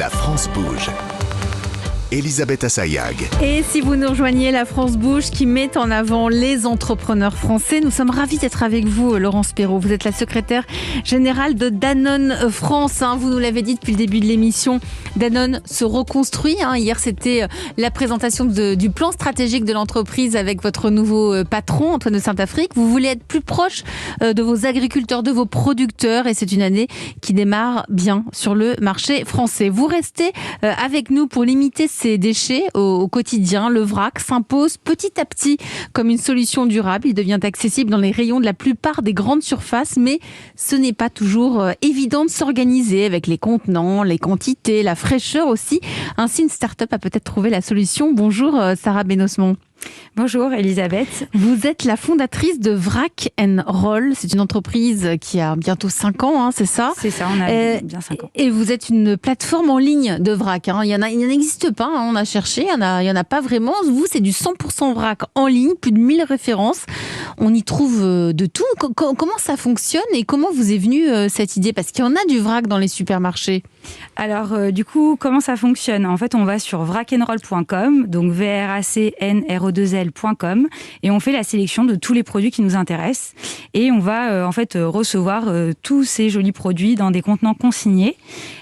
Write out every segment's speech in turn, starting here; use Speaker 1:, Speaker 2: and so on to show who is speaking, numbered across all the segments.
Speaker 1: La France bouge. Elisabeth Assayag.
Speaker 2: Et si vous nous rejoignez, La France bouge qui met en avant les entrepreneurs français. Nous sommes ravis d'être avec vous, Laurence Perrault. Vous êtes la secrétaire générale de Danone France. Vous nous l'avez dit depuis le début de l'émission. Danone se reconstruit. Hier, c'était la présentation du plan stratégique de l'entreprise avec votre nouveau patron, Antoine de Saint-Affrique. Vous voulez être plus proche de vos agriculteurs, de vos producteurs. Et c'est une année qui démarre bien sur le marché français. Vous restez avec nous pour limiter ces déchets au quotidien. Le vrac s'impose petit à petit comme une solution durable. Il devient accessible dans les rayons de la plupart des grandes surfaces, mais ce n'est pas toujours évident de s'organiser avec les contenants, les quantités, la fraîcheur aussi. Ainsi, une start-up a peut-être trouvé la solution. Bonjour Sarah Benosmont.
Speaker 3: Bonjour Elisabeth.
Speaker 2: Vous êtes la fondatrice de Vrac & Roll. C'est une entreprise qui a bientôt 5 ans, c'est ça ?
Speaker 3: C'est ça, on a bien 5 ans.
Speaker 2: Et vous êtes une plateforme en ligne de vrac. Il n'existe pas, on a cherché, il n'y en a pas vraiment. Vous, c'est du 100% vrac en ligne, plus de 1000 références. On y trouve de tout. Comment ça fonctionne et comment vous est venue cette idée ? Parce qu'il y en a du vrac dans les supermarchés.
Speaker 3: Alors, du coup, comment ça fonctionne ? En fait, on va sur vracandroll.com, donc vracnro2l.com, et on fait la sélection de tous les produits qui nous intéressent. Et on va recevoir tous ces jolis produits dans des contenants consignés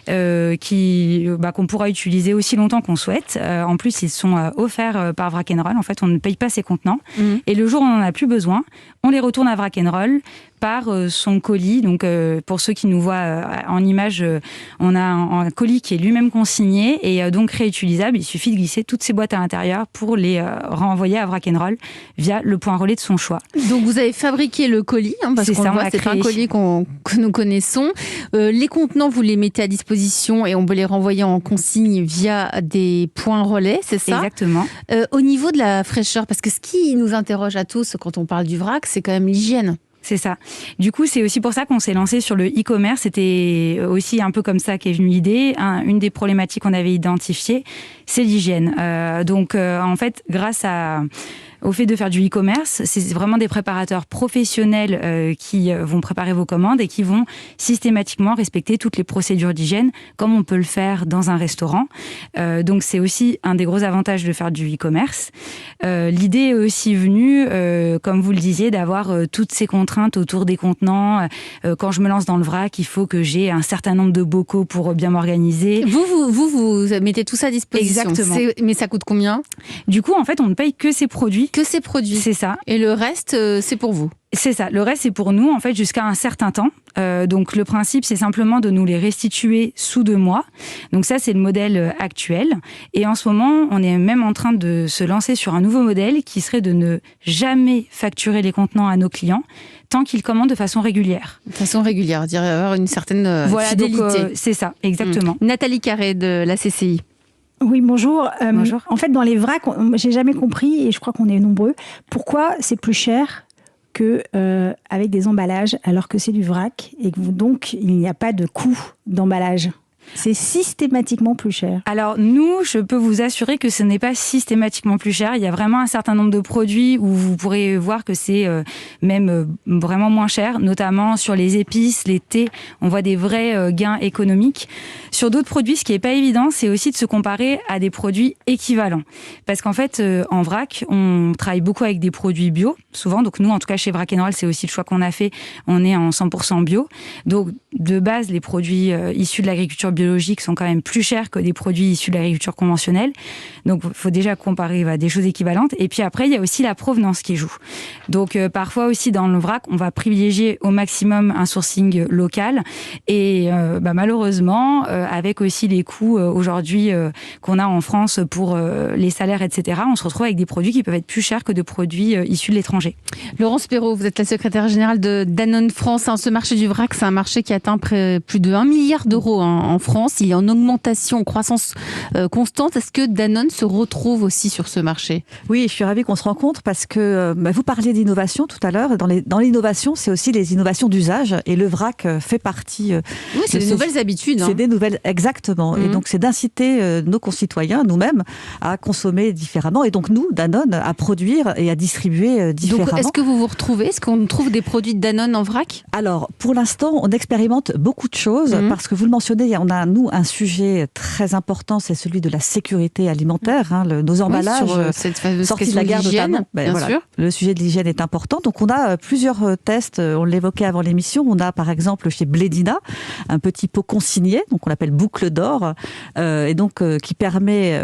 Speaker 3: qu'on pourra utiliser aussi longtemps qu'on souhaite. En plus, ils sont offerts par Vrac & Roll. En fait, on ne paye pas ces contenants. Et le jour où on n'en a plus besoin, on les retourne à Vrac & Roll par son colis. Donc, pour ceux qui nous voient en image, on a un colis qui est lui-même consigné et donc réutilisable. Il suffit de glisser toutes ces boîtes à l'intérieur pour les renvoyer à Vrac & Roll via le point relais de son choix.
Speaker 2: Donc, vous avez fabriqué le colis, parce qu'on voit, c'est un colis que nous connaissons. Les contenants, vous les mettez à disposition et on peut les renvoyer en consigne via des points relais, c'est ça ?
Speaker 3: Exactement.
Speaker 2: Au niveau de la fraîcheur, parce que ce qui nous interroge à tous quand on parle du vrac, c'est quand même l'hygiène.
Speaker 3: C'est ça. Du coup, c'est aussi pour ça qu'on s'est lancé sur le e-commerce. C'était aussi un peu comme ça qu'est venue l'idée. Une des problématiques qu'on avait identifiées, c'est l'hygiène. En fait, grâce au fait de faire du e-commerce, c'est vraiment des préparateurs professionnels qui vont préparer vos commandes et qui vont systématiquement respecter toutes les procédures d'hygiène, comme on peut le faire dans un restaurant. Donc, c'est aussi un des gros avantages de faire du e-commerce. L'idée est aussi venue, comme vous le disiez, d'avoir toutes ces contraintes autour des contenants. Quand je me lance dans le vrac, il faut que j'ai un certain nombre de bocaux pour bien m'organiser.
Speaker 2: Vous mettez tout ça à disposition.
Speaker 3: Exactement.
Speaker 2: Mais ça coûte combien ?
Speaker 3: Du coup, en fait, on ne paye que ces produits.
Speaker 2: Que ces produits.
Speaker 3: C'est ça.
Speaker 2: Et le reste, c'est pour vous.
Speaker 3: C'est ça. Le reste, c'est pour nous, en fait, jusqu'à un certain temps. Donc, le principe, c'est simplement de nous les restituer sous 2 mois. Donc, ça, c'est le modèle actuel. Et en ce moment, on est même en train de se lancer sur un nouveau modèle qui serait de ne jamais facturer les contenants à nos clients tant qu'ils commandent de façon régulière.
Speaker 2: De façon régulière, dire avoir une certaine fidélité.
Speaker 3: Donc, c'est ça, exactement.
Speaker 2: Nathalie Carré de la CCI.
Speaker 4: Oui, bonjour.
Speaker 3: Bonjour.
Speaker 4: En fait, dans les vracs, j'ai jamais compris, et je crois qu'on est nombreux, pourquoi c'est plus cher qu'avec des emballages, alors que c'est du vrac, et que donc il n'y a pas de coût d'emballage. C'est systématiquement plus cher.
Speaker 3: Alors nous, je peux vous assurer que ce n'est pas systématiquement plus cher. Il y a vraiment un certain nombre de produits où vous pourrez voir que c'est même vraiment moins cher, notamment sur les épices, les thés. On voit des vrais gains économiques. Sur d'autres produits, ce qui n'est pas évident, c'est aussi de se comparer à des produits équivalents. Parce qu'en fait, en vrac, on travaille beaucoup avec des produits bio, souvent. Donc nous, en tout cas chez Vrac & Roll, c'est aussi le choix qu'on a fait. On est en 100% bio. Donc de base, les produits issus de l'agriculture biologiques sont quand même plus chers que des produits issus de l'agriculture conventionnelle. Donc, il faut déjà comparer des choses équivalentes. Et puis après, il y a aussi la provenance qui joue. Donc, parfois aussi, dans le vrac, on va privilégier au maximum un sourcing local. Et malheureusement, avec aussi les coûts aujourd'hui qu'on a en France pour les salaires, etc., on se retrouve avec des produits qui peuvent être plus chers que de produits issus de l'étranger.
Speaker 2: Laurence Perrault, vous êtes la secrétaire générale de Danone France. Ce marché du vrac, c'est un marché qui atteint plus de 1 milliard d'euros en France. Il est en augmentation, en croissance constante. Est-ce que Danone se retrouve aussi sur ce marché ?
Speaker 5: Oui, je suis ravie qu'on se rencontre parce que vous parliez d'innovation tout à l'heure. Dans l'innovation, c'est aussi les innovations d'usage et le vrac fait partie.
Speaker 2: Oui, c'est des nouvelles habitudes.
Speaker 5: C'est des nouvelles, exactement. Et donc, c'est d'inciter nos concitoyens, nous-mêmes, à consommer différemment. Et donc, nous, Danone, à produire et à distribuer différemment.
Speaker 2: Donc, est-ce que vous vous retrouvez ? Est-ce qu'on trouve des produits de Danone en vrac ?
Speaker 5: Alors, pour l'instant, on expérimente beaucoup de choses parce que vous le mentionnez, on a, nous, un sujet très important, c'est celui de la sécurité alimentaire. Nos emballages,
Speaker 2: sur cette fameuse
Speaker 5: sortis de la guerre notamment.
Speaker 2: Bien sûr.
Speaker 5: Le sujet de l'hygiène est important. Donc, on a plusieurs tests. On l'évoquait avant l'émission. On a, par exemple, chez Blédina, un petit pot consigné, donc on l'appelle boucle d'or, et donc qui permet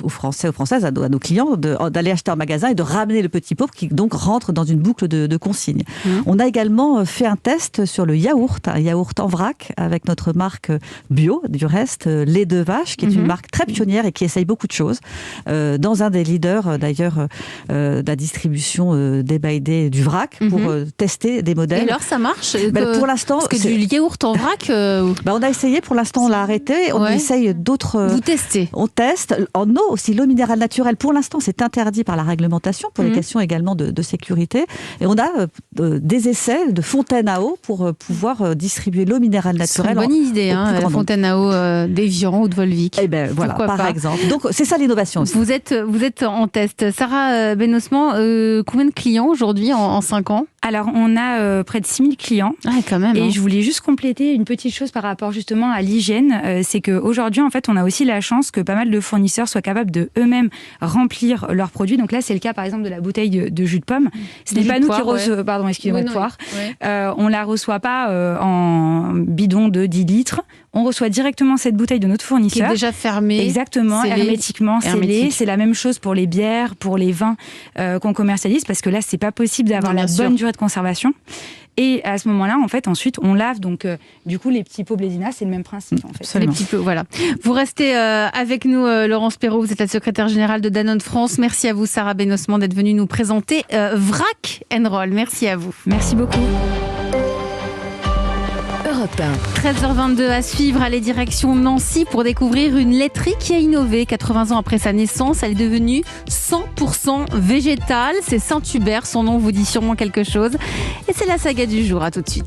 Speaker 5: aux Français, aux Françaises, à nos clients, d'aller acheter en magasin et de ramener le petit pot qui donc rentre dans une boucle de consigne. On a également fait un test sur le yaourt, un yaourt en vrac avec notre marque bio, du reste, lait de vache, qui est une marque très pionnière et qui essaye beaucoup de choses. Dans un des leaders, d'ailleurs, de la distribution day by day du vrac, pour tester des modèles.
Speaker 2: Et alors, ça marche
Speaker 5: Pour l'instant,
Speaker 2: parce que du yaourt en vrac...
Speaker 5: on a essayé, pour l'instant, on l'a arrêté. On essaye d'autres...
Speaker 2: Vous testez?
Speaker 5: On teste. En eau aussi, l'eau minérale naturelle. Pour l'instant, c'est interdit par la réglementation, pour les questions également de sécurité. Et on a des essais de fontaines à eau pour pouvoir distribuer l'eau minérale naturelle.
Speaker 2: C'est une bonne idée, la fontaine à eau d'Évian ou de Volvic.
Speaker 5: Eh ben voilà, par exemple. Donc c'est ça l'innovation aussi.
Speaker 2: Vous êtes en test. Sarah Benosman, combien de clients aujourd'hui en 5 ans?
Speaker 3: Alors, on a près de 6000 clients.
Speaker 2: Ah, quand même.
Speaker 3: Et je voulais juste compléter une petite chose par rapport justement à l'hygiène. C'est qu'aujourd'hui, en fait, on a aussi la chance que pas mal de fournisseurs soient capables de eux-mêmes remplir leurs produits. Donc là, c'est le cas, par exemple, de la bouteille de jus de pomme. Ce n'est pas nous qui recevons... Pardon, excusez-moi, de poire. On la reçoit pas en bidon de 10 litres. On reçoit directement cette bouteille de notre fournisseur.
Speaker 2: Qui est déjà fermée.
Speaker 3: Exactement, hermétiquement scellée. C'est la même chose pour les bières, pour les vins qu'on commercialise, parce que là, c'est pas possible d'avoir la bonne durée de conservation. Et à ce moment-là, en fait, ensuite, on lave. Donc, du coup, les petits pots Blédina, c'est le même principe, en fait.
Speaker 2: Absolument. Les petits pots, voilà. Vous restez avec nous, Laurence Perrault. Vous êtes la secrétaire générale de Danone France. Merci à vous, Sarah Benosman, d'être venue nous présenter Vrac & Roll. Merci à vous.
Speaker 3: Merci beaucoup.
Speaker 2: 13h22 à suivre, allez direction Nancy pour découvrir une laiterie qui a innové. 80 ans après sa naissance, elle est devenue 100% végétale. C'est Saint-Hubert, son nom vous dit sûrement quelque chose. Et c'est la saga du jour, à tout de suite.